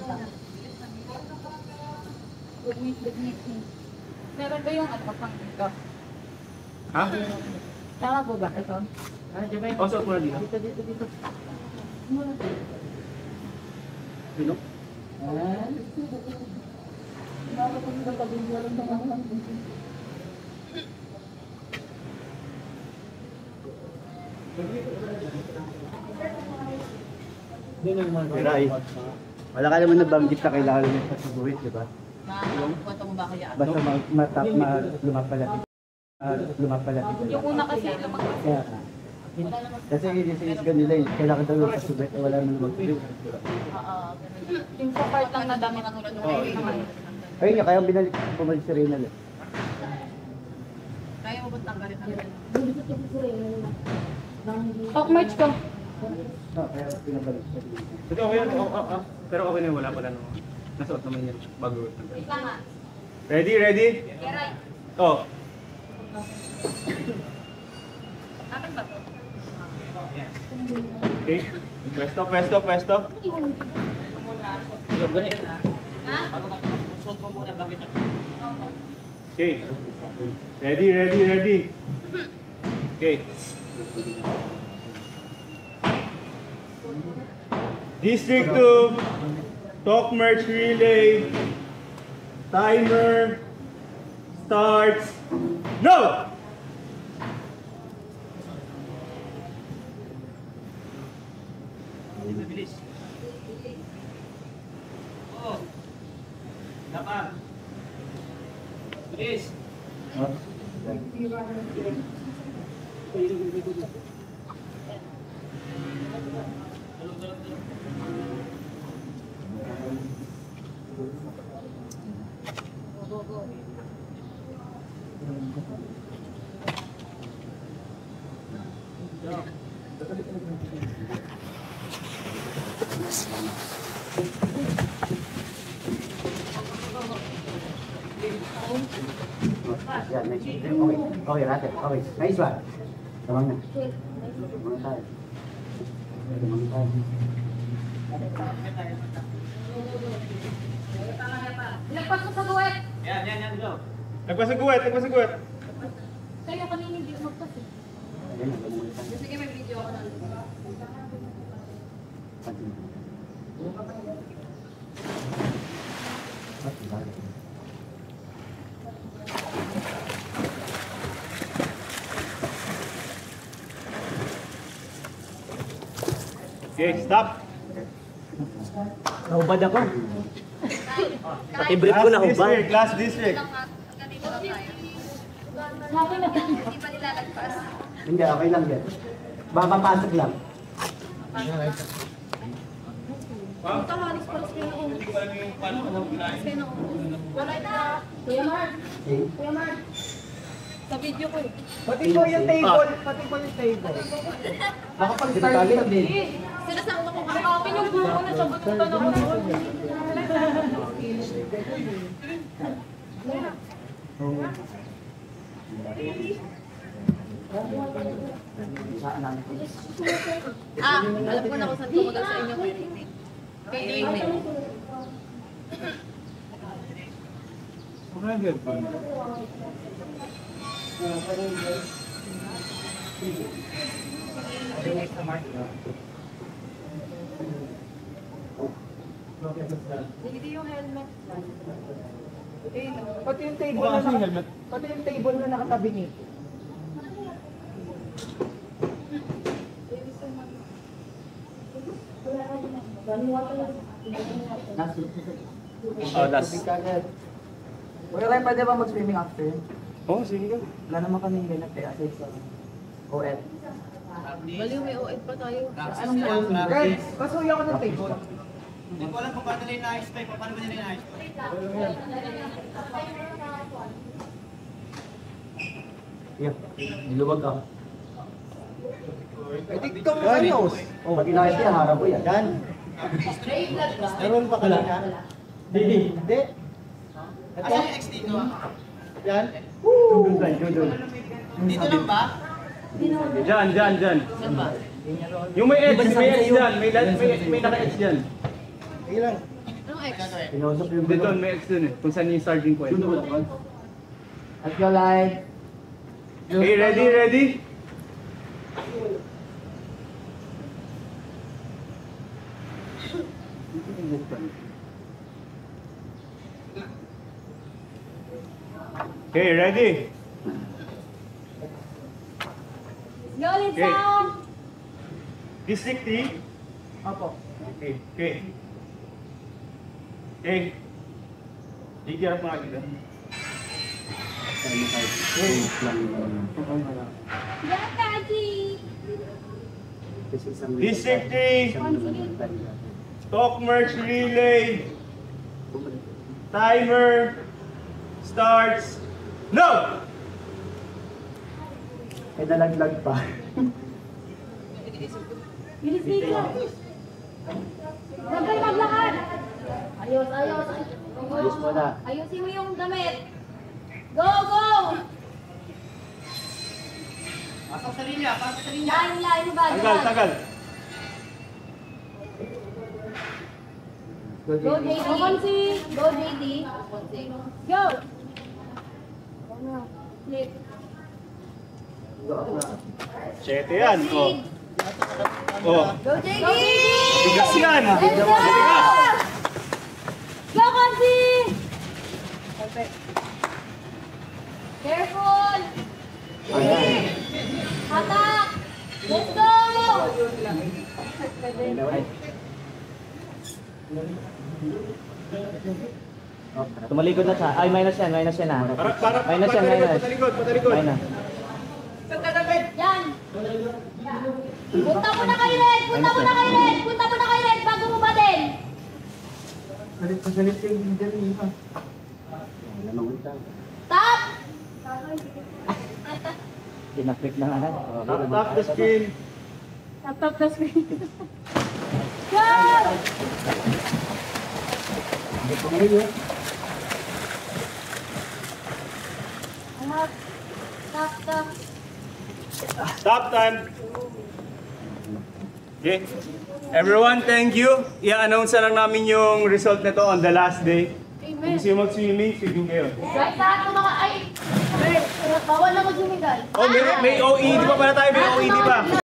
Good meet. Meron ba yung ano pang dito? Ha? Tama po ba ito? O, suot mo na dito. Dito. Dino? Ray, wala ka naman nabanggit na kailangan mo sa buwit, di ba? Matong ba kaya? Basta lumapalapit. Lumapalapit. Yung una kasi lumagpas. Kaya, kasi inis ka nila, kailangan daw yung pasubit na wala nang mag-buwit. Yung sa part lang na dami katulad ng naman. Ayun nga, kaya bumalik si Reynal. Kaya mo ba tanggalin ang Talk merch ko. Kaya pinabalik siya. Ito, okay yan. Pero okay na wala pala. Nasuot naman yan bago. Ready? Oh. Akin ba to? Okay. Pwesto. Okay. Ready. Okay. District 2, talk merch relay, timer, starts, no! Bilis. Oh. Dapat. Bilis. Yan, next. Okay, natin. Okay, nice one. Tamang na. Tamang tayo. Lagpas mo sa guwet. Yan, go. Nagpasagwet. Kaya kanina hindi magpas eh. Sige, may video ako na. Okay, stop. Nahubad ako. Pati brief ko nahubad. Class district. Ganito lang tayo. Hindi pa nilalagpas. Hindi, okay lang yan. Papapasok lang. Ito, halos palos kayo na ulo. Wala na. Kuya Mark. Sa video ko eh. Pati po yung table. Baka pag-start lang din. Sinasama ko kami. Open yung buko na sa bututan ako. Alam ko na kung saan tumagal sa inyo. Kay Amy. Hindi yung helmet. Pati yung table na nakatabi niyo. Oh, last. Kuya Ray, pwede ba mag-swimming after? Oh, sige ka. Wala naman kaming ganap eh. As sa OL. Baliw, may OF pa tayo. Anong OL? Guys, kasuya ko ng table. Hindi ko alam kung paano nila inaayos to. Paano ba nila inaayos to? Yeah, niluwag ka. Eh, TikTok mo kayo. Oh, pag inayos yan, harap ko yan. Yan. Meron pa kanina? Hindi. Asan yung X dito? Yan. Doon. Dito lang ba? Diyan. Yung may edge dyan. May naka-edge dyan. Ilan? Anong X? Pinusok yung Dito, may X dun eh. Kung saan yung starting point. Let's go live. Okay, ready? Okay, ready? Go, let's Okay. sound! District 3. Opo. Okay. Ikiharap mga kita. Yan, Kaji! District 3. Talk merge relay. Timer starts. No! May nalaglag pa. Bilis dito! Sabay maglakad! Ayos! Ayos mo na. Ayusin mo yung damit! Go! Pasok sa linya, pasok sa linya. Lain ba? Tagal. Go, JD! Go, Konsi! Go, JD! Go! Flip! Siyete yan. Oh. Go, JD! Bigas yan. Let's go! Go, Konsi! Careful! Hatak! Let's go! Tumalikod na siya. Ay, minus yan Para Minus yan, minus. patalikod. Minus. Yan! Punta mo na kay Red! Bago mo ba din? Galit yung leader niya. Stop! Pinaklik na nga. Tap the screen. Tap the screen. Go! Stop. Stop time. Okay. Everyone, thank you. I-announce na lang namin yung result nito on the last day. Kung Amen. gusto yung mag-swimming, swimming kayo. Guys, lahat ng mga bawal na mag-swimming guys. Oh, may OE. Di ba pala tayo may OE, di ba?